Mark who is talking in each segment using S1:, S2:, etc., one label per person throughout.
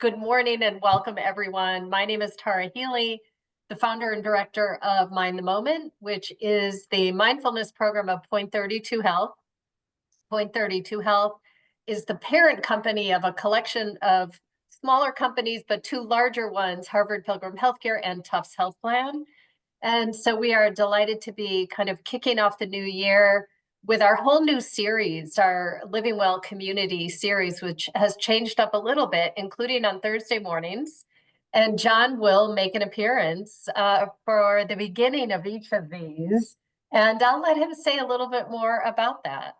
S1: Good morning and welcome, everyone. My name is Tara Healey, the founder and director of Mind the Moment, which is the mindfulness program of Point 32 Health. Point 32 Health is the parent company of a collection of smaller companies, but two larger ones, Harvard Pilgrim Healthcare and Tufts Health Plan. And so we are delighted to be kind of kicking off the new year with our whole new series, our Living Well Community series, which has changed up a little bit, including on Thursday mornings. And John will make an appearance for the beginning of each of these. And I'll let him say a little bit more about that.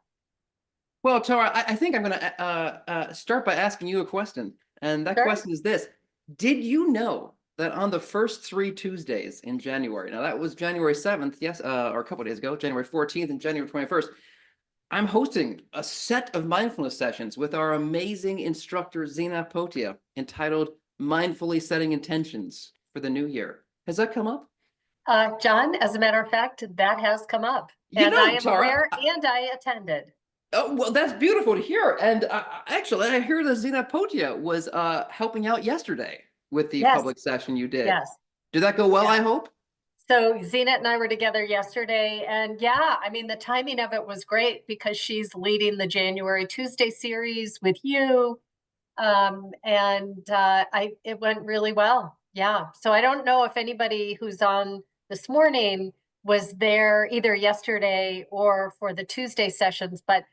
S2: Well, Tara, I think I'm going to start by asking you a question. And that
S1: Sure.
S2: question is this. Did you know that on the first 3 Tuesdays in January, now that was January 7th, yes, or a couple of days ago, January 14th and January 21st, I'm hosting a set of mindfulness sessions with our amazing instructor, Zina Potia, entitled Mindfully Setting Intentions for the New Year. Has that come up?
S1: John, as a matter of fact, that has come up.
S2: You
S1: And
S2: know,
S1: I am
S2: Tara,
S1: aware and I attended.
S2: Oh, well, that's beautiful to hear. And actually, I hear that Zina Potia was helping out yesterday with the
S1: Yes,
S2: public session you did.
S1: yes.
S2: Did that go well,
S1: Yeah.
S2: I hope?
S1: So Zenat and I were together yesterday, and yeah, I mean, the timing of it was great because she's leading the January Tuesday series with you. It went really well. Yeah. So I don't know if anybody who's on this morning was there either yesterday or for the Tuesday sessions, but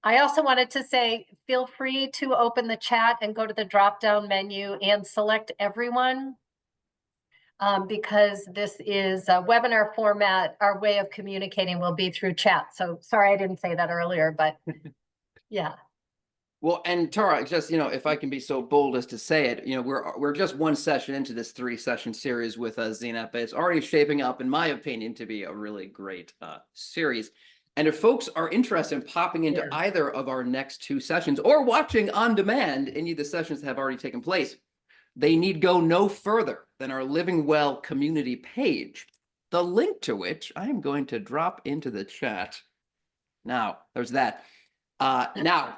S1: I also wanted to say, feel free to open the chat and go to the drop-down menu and select everyone. Because this is a webinar format, our way of communicating will be through chat. So sorry, I didn't say that earlier, but yeah.
S2: Well, and Tara, just, if I can be so bold as to say it, we're just one session into this 3-session series with Zina, but it's already shaping up, in my opinion, to be a really great series. And if folks are interested in popping into either of our next 2 sessions or watching on demand any of the sessions that have already taken place, they need go no further than our Living Well community page, the link to which I am going to drop into the chat. Now, there's that. Now,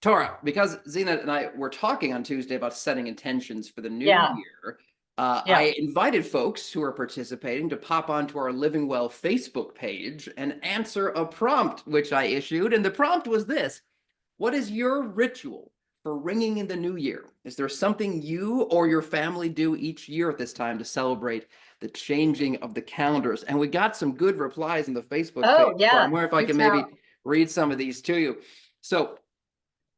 S2: Tara, because Zina and I were talking on Tuesday about setting intentions for the new year, I invited folks who are participating to pop onto our Living Well Facebook page and answer a prompt which I issued. And the prompt was this: what is your ritual for ringing in the new year? Is there something you or your family do each year at this time to celebrate the changing of the calendars? And we got some good replies in the Facebook page.
S1: Yeah.
S2: I wonder if I can maybe read some of these to you. So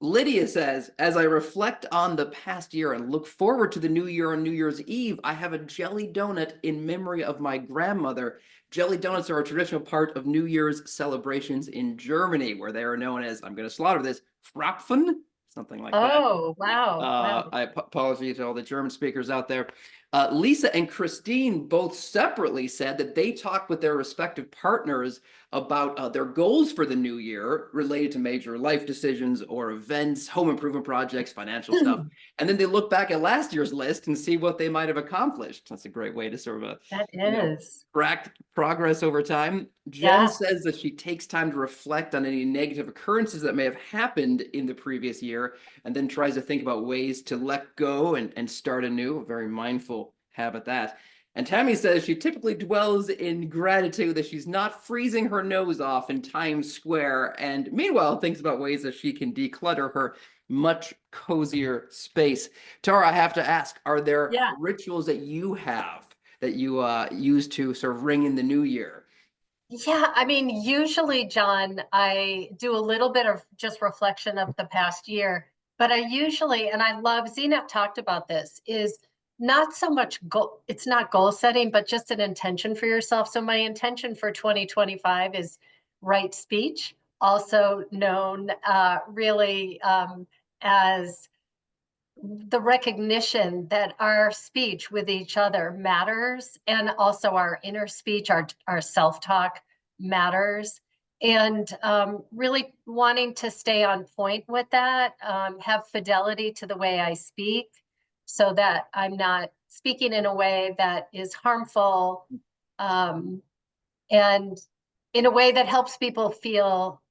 S2: Lydia says, as I reflect on the past year and look forward to the new year on New Year's Eve, I have a jelly donut in memory of my grandmother. Jelly donuts are a traditional part of New Year's celebrations in Germany, where they are known as, I'm going to slaughter this, Frapfen, something like that.
S1: Oh, wow.
S2: I apologize to all the German speakers out there. Lisa and Christine both separately said that they talked with their respective partners about their goals for the new year related to major life decisions or events, home improvement projects, financial stuff. And then they look back at last year's list and see what they might have accomplished. That's a great way to sort of track progress over time. Jen says that she takes time to reflect on any negative occurrences that may have happened in the previous year, and then tries to think about ways to let go and start anew. A very mindful habit, that. And Tammy says she typically dwells in gratitude that she's not freezing her nose off in Times Square, and meanwhile thinks about ways that she can declutter her much cozier space. Tara, I have to ask, are there rituals that you have that you use to sort of ring in the new year?
S1: Yeah, I mean, usually, John, I do a little bit of just reflection of the past year, but I usually, and I love, Zina talked about this, is not so much goal, it's not goal setting, but just an intention for yourself. So my intention for 2025 is right speech, also known really as the recognition that our speech with each other matters, and also our inner speech, our self-talk matters, and really wanting to stay on point with that, have fidelity to the way I speak so that I'm not speaking in a way that is harmful, and in a way that helps people feel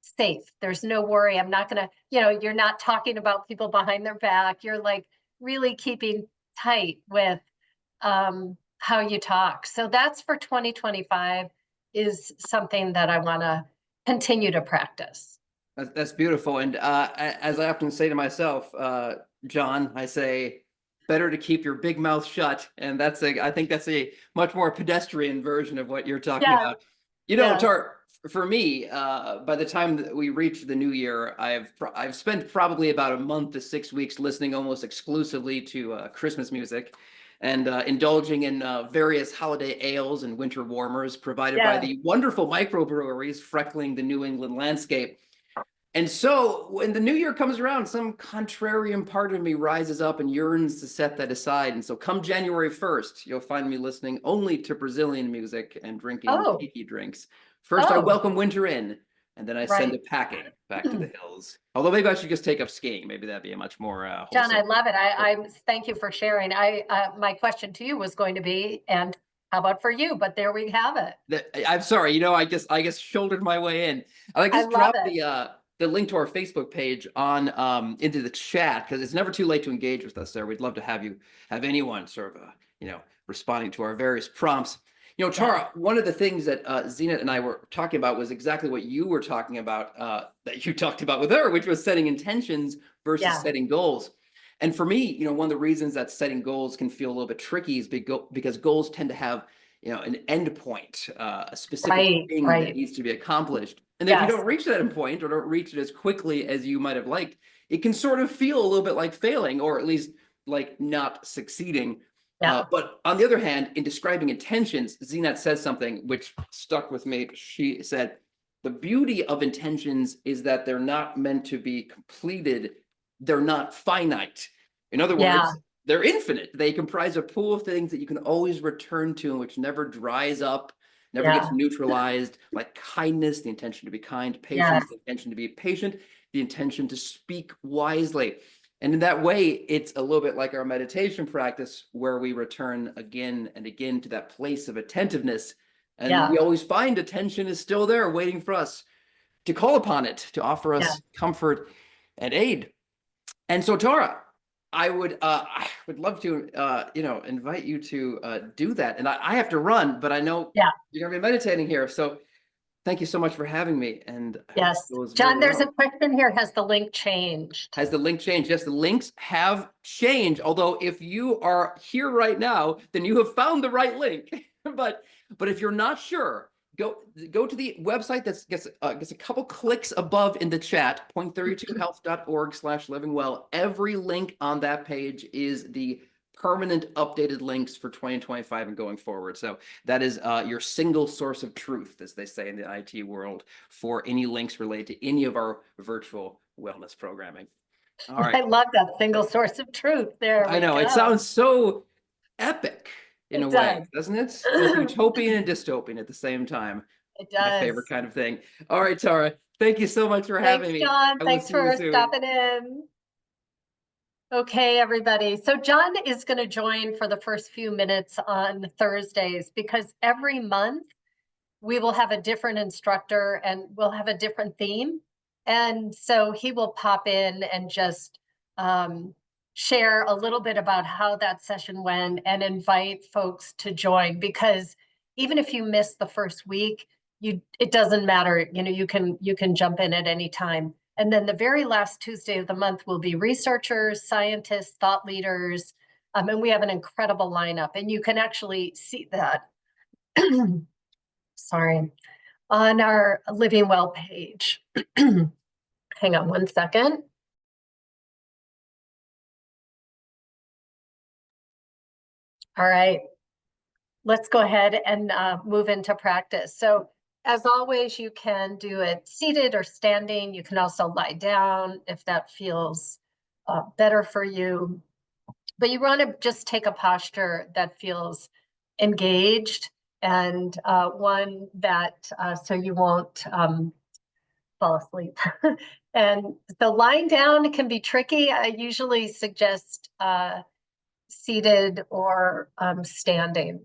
S1: safe. There's no worry. I'm not going to, you're not talking about people behind their back. You're like really keeping tight with how you talk. So that's for 2025 is something that I want to continue to practice.
S2: That's beautiful. And as I often say to myself, John, I say, better to keep your big mouth shut. And I think that's a much more pedestrian version of what you're talking
S1: Yeah,
S2: about. You know,
S1: yes.
S2: Tar, for me, by the time that we reach the new year, I've spent probably about a month to 6 weeks listening almost exclusively to Christmas music and indulging in various holiday ales and winter warmers provided by
S1: Yeah.
S2: the wonderful microbreweries freckling the New England landscape. And so when the new year comes around, some contrarian part of me rises up and yearns to set that aside. And so come January 1st, you'll find me listening only to Brazilian music and drinking
S1: Oh,
S2: tiki drinks. First, I
S1: oh,
S2: welcome winter in, and then I send
S1: right.
S2: it packing back to the hills. Although maybe I should just take up skiing. Maybe that'd be a much more
S1: John,
S2: wholesome.
S1: I love it. I thank you for sharing. My question to you was going to be, and how about for you? But there we have it.
S2: I'm sorry, I guess shouldered my way in. I
S1: I
S2: just
S1: love
S2: dropped
S1: it.
S2: the link to our Facebook page on into the chat because it's never too late to engage with us there. We'd love to have anyone sort of responding to our various prompts. You know,
S1: Yeah.
S2: Tara, one of the things that Zenit and I were talking about was exactly what you were talking about that you talked about with her, which was setting intentions versus
S1: Yeah.
S2: setting goals. And for me, one of the reasons that setting goals can feel a little bit tricky is because goals tend to have an end point, a specific
S1: Right.
S2: thing that
S1: Right.
S2: needs to be accomplished. And if you
S1: Yes.
S2: don't reach that end point or don't reach it as quickly as you might have liked, it can sort of feel a little bit like failing or at least like not succeeding.
S1: Yeah.
S2: But on the other hand, in describing intentions, Zenat says something which stuck with me. She said, the beauty of intentions is that they're not meant to be completed. They're not finite. In other
S1: Yeah.
S2: words, they're infinite. They comprise a pool of things that you can always return to and which never dries up, never gets
S1: Yeah.
S2: neutralized, like kindness, the intention to be kind,
S1: Yes.
S2: patience, the intention to be patient, the intention to speak wisely. And in that way, it's a little bit like our meditation practice where we return again and again to that place of attentiveness. And
S1: Yeah.
S2: we always find attention is still there waiting for us to call upon it, to offer
S1: Yeah.
S2: us comfort and aid. And so, Tara, I would love to invite you to do that. And I have to run, but I know
S1: Yeah.
S2: you're gonna be meditating here. So thank you so much for having me, and I hope
S1: Yes.
S2: it goes
S1: John,
S2: very
S1: there's a
S2: well.
S1: question here. Has the link changed?
S2: Has the link changed? Yes, the links have changed. Although if you are here right now, then you have found the right link. but if you're not sure, go to the website that gets a couple clicks above in the chat, point32health.org/livingwell. Every link on that page is the permanent updated links for 2025 and going forward. So that is your single source of truth, as they say in the IT world, for any links related to any of our virtual wellness programming. All right.
S1: I love that single source of truth. There
S2: I
S1: we
S2: know it
S1: go.
S2: sounds so epic in a
S1: It
S2: way,
S1: does.
S2: doesn't it? Both utopian and dystopian at the same time.
S1: It
S2: My favorite
S1: does.
S2: kind of thing. All right, Tara, thank you so much for
S1: Thanks,
S2: having me.
S1: John.
S2: I will
S1: Thanks
S2: see you
S1: for
S2: soon.
S1: stopping in. Okay, everybody. So John is going to join for the first few minutes on Thursdays because every month we will have a different instructor and we'll have a different theme. And so he will pop in and just share a little bit about how that session went and invite folks to join, because even if you miss the first week, it doesn't matter. You can jump in at any time. And then the very last Tuesday of the month will be researchers, scientists, thought leaders, and we have an incredible lineup. And you can actually see that. Sorry, on our Living Well page. Hang on one second. All right, let's go ahead and move into practice. So as always, you can do it seated or standing. You can also lie down if that feels better for you. But you want to just take a posture that feels engaged and one that so you won't fall asleep. And the lying down can be tricky. I usually suggest seated or standing.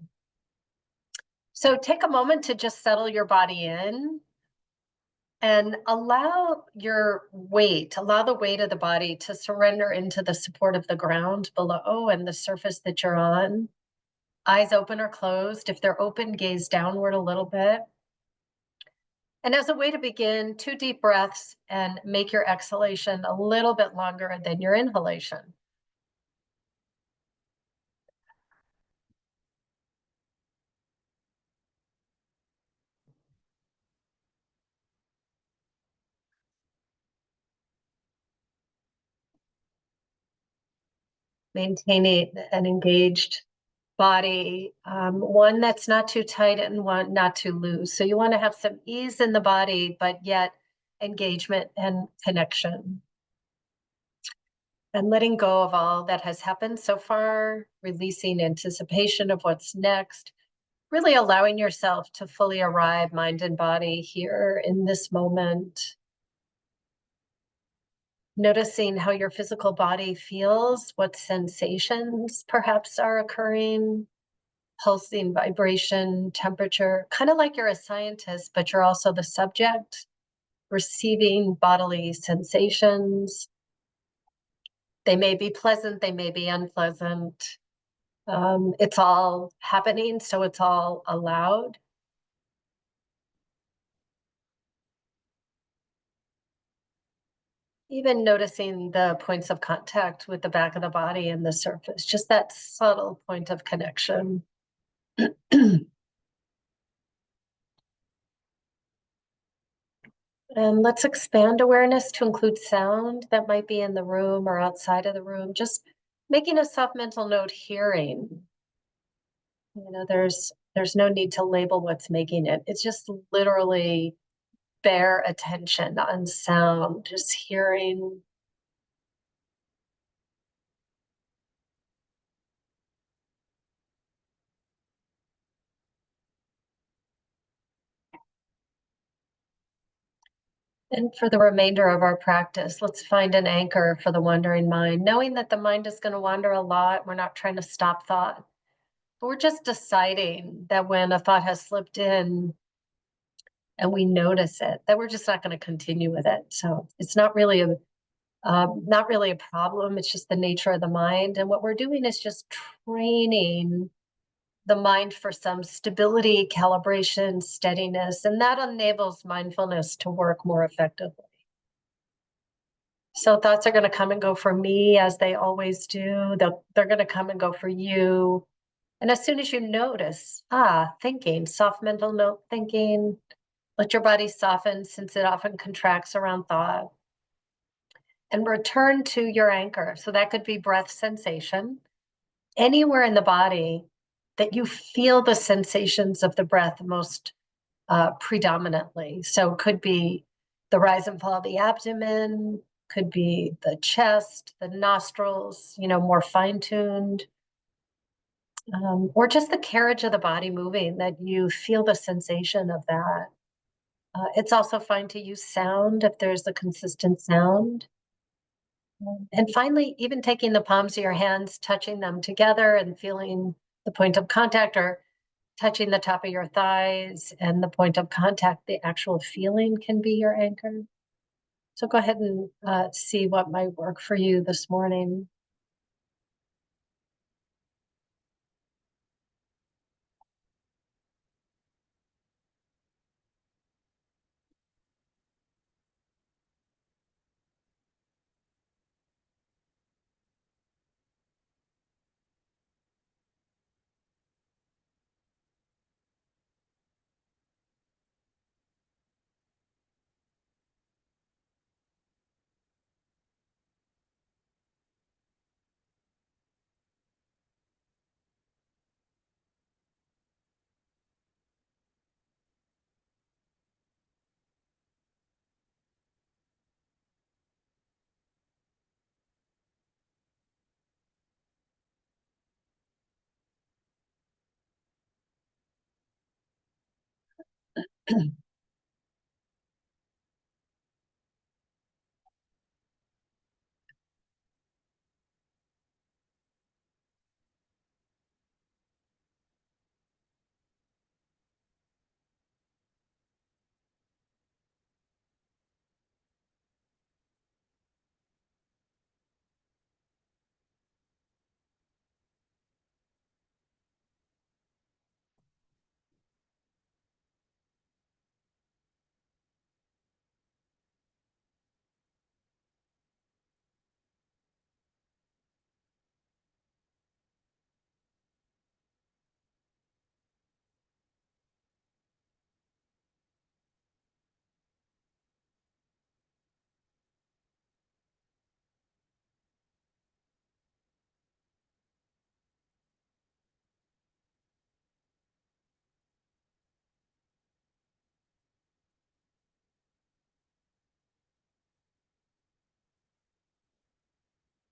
S1: So take a moment to just settle your body in. And allow the weight of the body to surrender into the support of the ground below and the surface that you're on. Eyes open or closed. If they're open, gaze downward a little bit. And as a way to begin, 2 deep breaths and make your exhalation a little bit longer than your inhalation. Maintaining an engaged body, one that's not too tight and one not too loose. So you want to have some ease in the body, but yet engagement and connection. And letting go of all that has happened so far, releasing anticipation of what's next, really allowing yourself to fully arrive, mind and body, here in this moment. Noticing how your physical body feels, what sensations perhaps are occurring, pulsing, vibration, temperature, kind of like you're a scientist, but you're also the subject, receiving bodily sensations. They may be pleasant, they may be unpleasant. It's all happening, so it's all allowed. Even noticing the points of contact with the back of the body and the surface, just that subtle point of connection. And let's expand awareness to include sound that might be in the room or outside of the room. Just making a soft mental note, hearing. There's no need to label what's making it. It's just literally bare attention on sound, just hearing. And for the remainder of our practice, let's find an anchor for the wandering mind, knowing that the mind is going to wander a lot. We're not trying to stop thought, but we're just deciding that when a thought has slipped in and we notice it, that we're just not going to continue with it. So it's not really a problem. It's just the nature of the mind. And what we're doing is just training the mind for some stability, calibration, steadiness, and that enables mindfulness to work more effectively. So thoughts are going to come and go for me as they always do. They're going to come and go for you. And as soon as you notice, thinking, soft mental note thinking, let your body soften since it often contracts around thought. And return to your anchor. So that could be breath sensation, anywhere in the body that you feel the sensations of the breath most predominantly. So it could be the rise and fall of the abdomen, could be the chest, the nostrils, more fine-tuned, or just the carriage of the body moving, that you feel the sensation of that. It's also fine to use sound if there's a consistent sound. And finally, even taking the palms of your hands, touching them together and feeling the point of contact, or touching the top of your thighs and the point of contact, the actual feeling can be your anchor. So go ahead and see what might work for you this morning.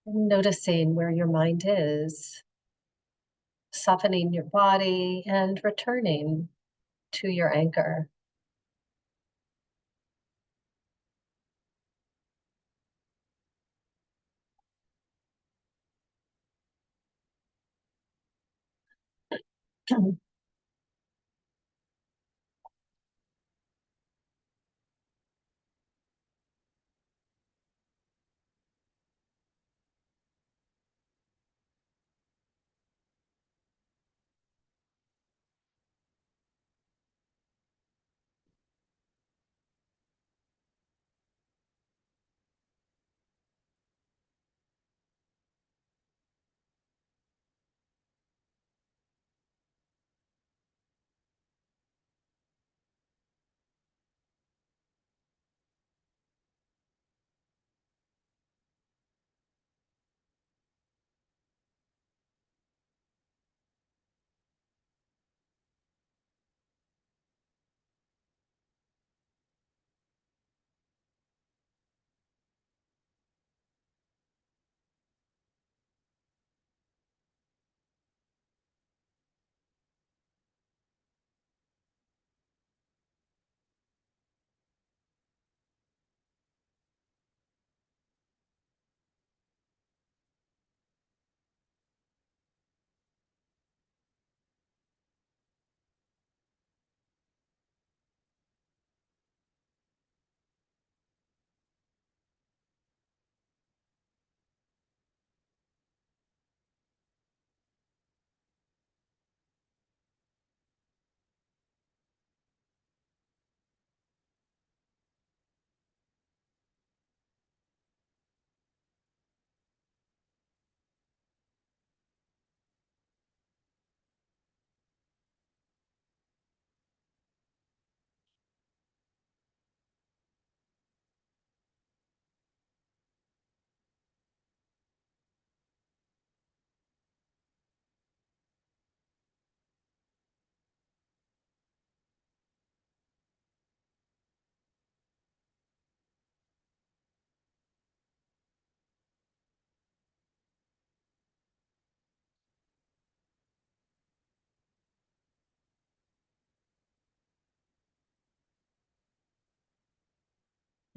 S1: Noticing where your mind is, softening your body and returning to your anchor.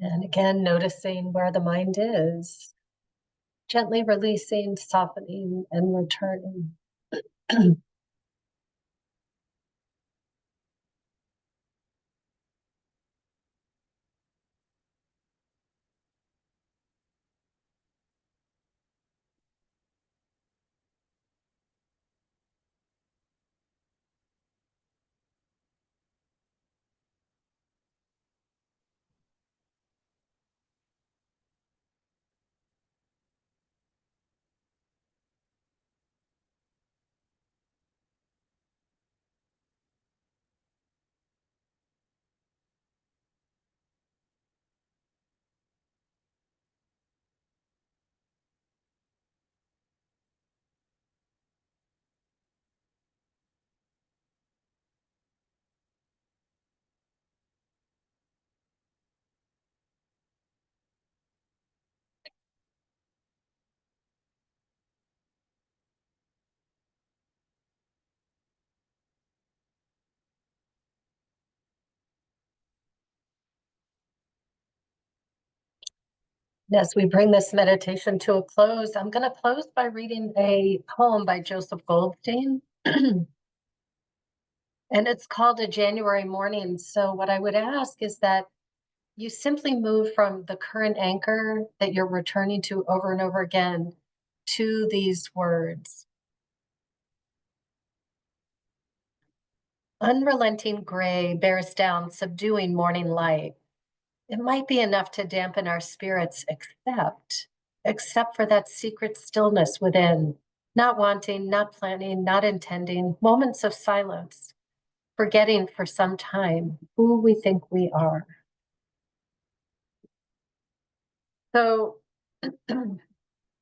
S1: And again, noticing where the mind is, gently releasing, softening, and returning. As we bring this meditation to a close, I'm going to close by reading a poem by Joseph Goldstein. And it's called A January Morning. So, what I would ask is that you simply move from the current anchor that you're returning to over and over again to these words. Unrelenting gray bears down, subduing morning light. It might be enough to dampen our spirits, except for that secret stillness within, not wanting, not planning, not intending, moments of silence, forgetting for some time who we think we are. So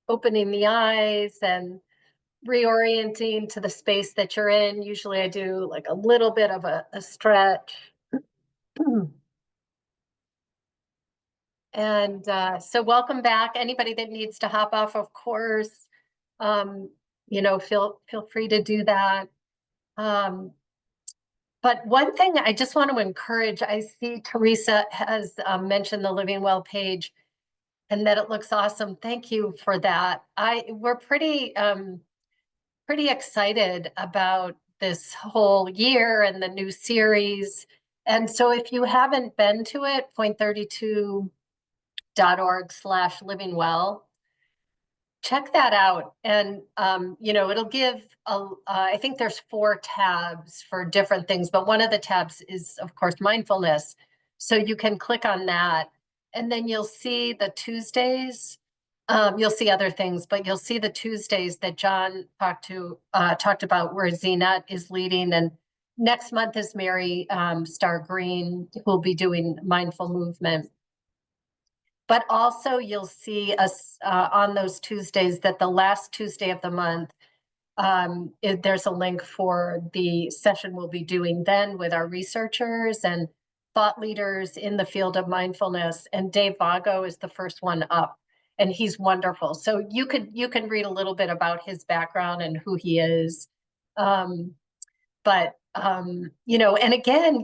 S1: opening the eyes and reorienting to the space that you're in. Usually I do like a little bit of a stretch. And so welcome back. Anybody that needs to hop off, of course, feel free to do that. But one thing I just want to encourage, I see Teresa has mentioned the Living Well page and that it looks awesome. Thank you for that. We're pretty excited about this whole year and the new series. And so if you haven't been to it, point32.org/livingwell, check that out. And, it'll give, I think there's 4 tabs for different things, but one of the tabs is, of course, mindfulness. So you can click on that and then you'll see the Tuesdays. You'll see other things, but you'll see the Tuesdays that John talked about where Zinat is leading. And next month is Mary Star Green, who will be doing mindful movement. But also you'll see us on those Tuesdays that the last Tuesday of the month, there's a link for the session we'll be doing then with our researchers and thought leaders in the field of mindfulness. And Dave Vago is the first one up, and he's wonderful. So you can read a little bit about his background and who he is. And again,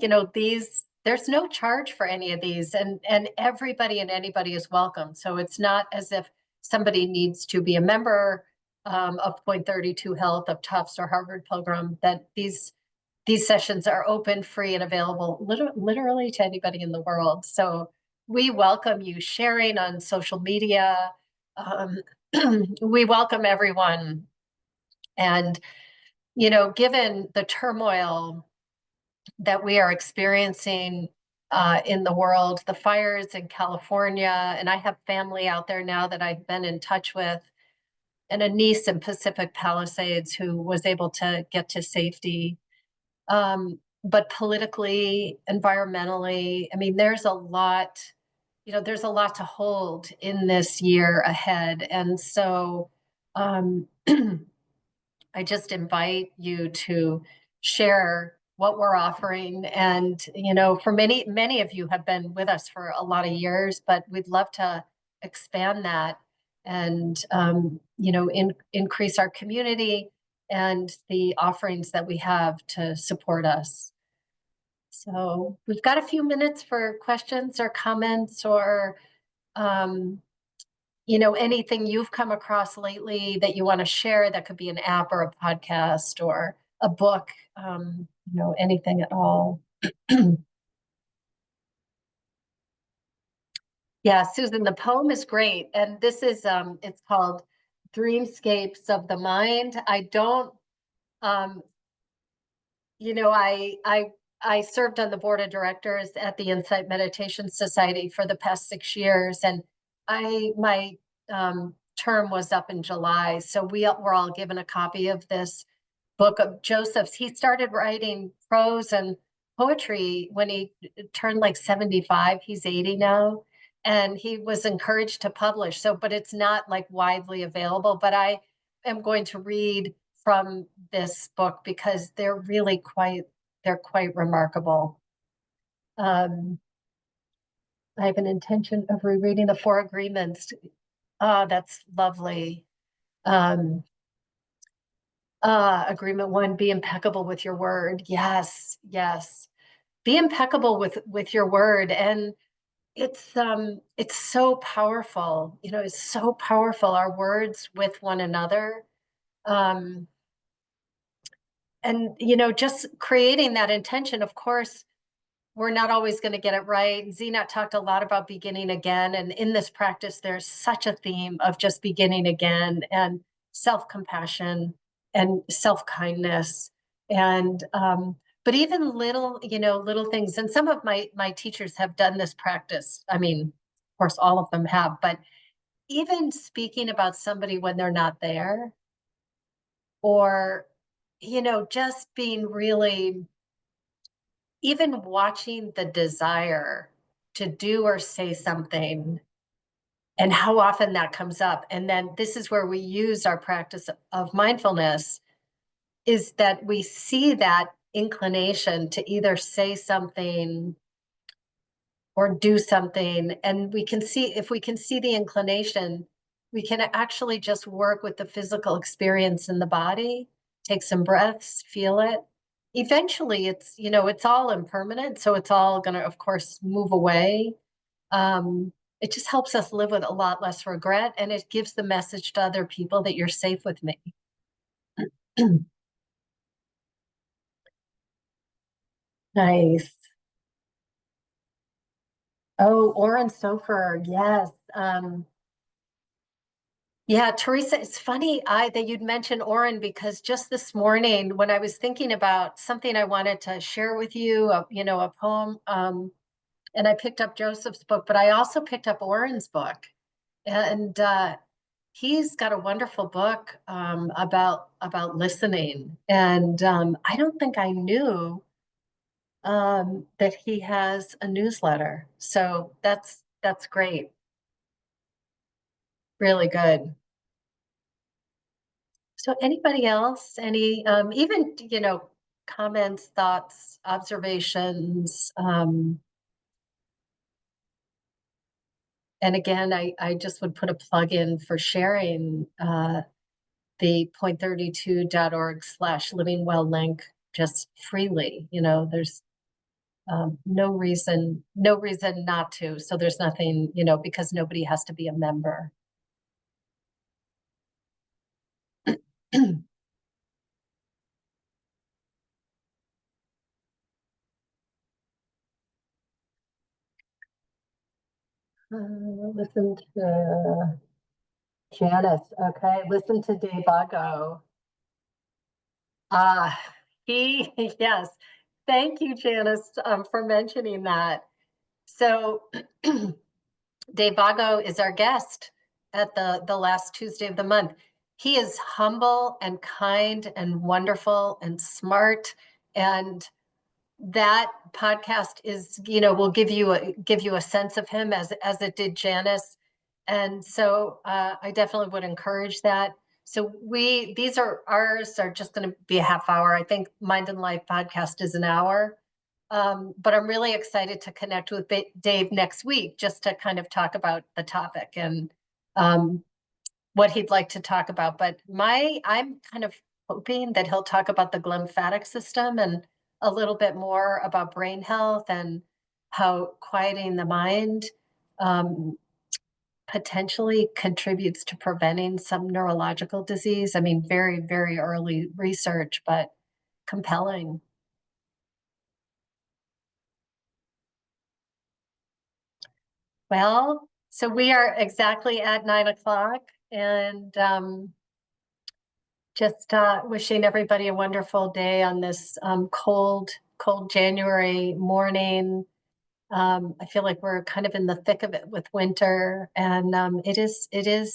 S1: there's no charge for any of these, and everybody and anybody is welcome. So it's not as if somebody needs to be a member of Point 32 Health, of Tufts or Harvard Pilgrim, that these sessions are open, free, and available literally to anybody in the world. So we welcome you sharing on social media. We welcome everyone. And, given the turmoil that we are experiencing in the world, the fires in California, and I have family out there now that I've been in touch with, and a niece in Pacific Palisades who was able to get to safety. But politically, environmentally, I mean, there's a lot to hold in this year ahead. And so I just invite you to share what we're offering. And, for many of you have been with us for a lot of years, but we'd love to expand that and, increase our community and the offerings that we have to support us. So we've got a few minutes for questions or comments or, anything you've come across lately that you want to share. That could be an app or a podcast or a book, anything at all. Yeah, Susan, the poem is great. And this is, it's called Dreamscapes of the Mind. I don't, I served on the board of directors at the Insight Meditation Society for the past 6 years, and my term was up in July, so we were all given a copy of this book of Joseph's. He started writing prose and poetry when he turned like 75. He's 80 now, and he was encouraged to publish. So, but it's not like widely available. But I am going to read from this book because they're really quite remarkable. I have an intention of rereading the 4 agreements. That's lovely. Agreement 1, be impeccable with your word. Yes. Be impeccable with your word. And it's so powerful. It's so powerful, our words with one another. And, just creating that intention, of course, we're not always going to get it right. Zinat talked a lot about beginning again. And in this practice, there's such a theme of just beginning again and self-compassion and self-kindness. And, but even little things. And some of my teachers have done this practice. I mean, of course, all of them have, but even speaking about somebody when they're not there, or, just being really, even watching the desire to do or say something and how often that comes up. And then this is where we use our practice of mindfulness, is that we see that inclination to either say something or do something, and we can see, if we can see the inclination, we can actually just work with the physical experience in the body, take some breaths, feel it. Eventually, it's, you know, it's all impermanent, so it's all gonna, of course, move away. It just helps us live with a lot less regret, and it gives the message to other people that you're safe with me. Nice. Oh, Oren Sofer, yes. Yeah, Teresa, it's funny that you'd mention Oren, because just this morning when I was thinking about something I wanted to share with you, you know, a poem, and I picked up Joseph's book, but I also picked up Oren's book, and he's got a wonderful book about listening, and I don't think I knew that he has a newsletter, so that's great, really good. So anybody else, any, even, you know, comments, thoughts, observations? And again, I just would put a plug in for sharing the point32.org/living well link just freely. You know, there's no reason not to. So there's nothing, you know, because nobody has to be a member. Listen to Janice. Okay, listen to Devago. Ah, he, yes. Thank you, Janice, for mentioning that. So Dave Vago is our guest at the last Tuesday of the month. He is humble and kind and wonderful and smart, and that podcast is, you know, will give you a sense of him as it did Janice. And so I definitely would encourage that. So these are ours are just going to be a half hour. I think Mind and Life podcast is an hour. But I'm really excited to connect with Dave next week just to kind of talk about the topic and um, what he'd like to talk about. But I'm kind of hoping that he'll talk about the glymphatic system and a little bit more about brain health and how quieting the mind um, potentially contributes to preventing some neurological disease. I mean, very, very early research, but compelling. Well, so we are exactly at 9 o'clock, and just wishing everybody a wonderful day on this cold January morning. I feel like we're kind of in the thick of it with winter, and it is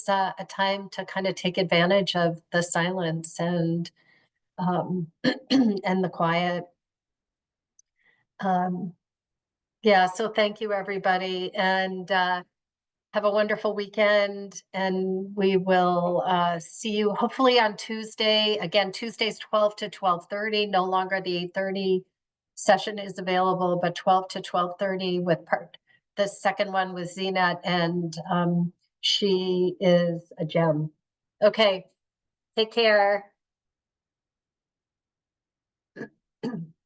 S1: a time to kind of take advantage of the silence and and the quiet. Um, yeah, so thank you, everybody, and have a wonderful weekend, and we will see you hopefully on Tuesday. Again, Tuesdays 12 to 12:30. No longer the 8:30 session is available, but 12 to 12:30 with the second one with Zenat, and she is a gem. Okay, take care.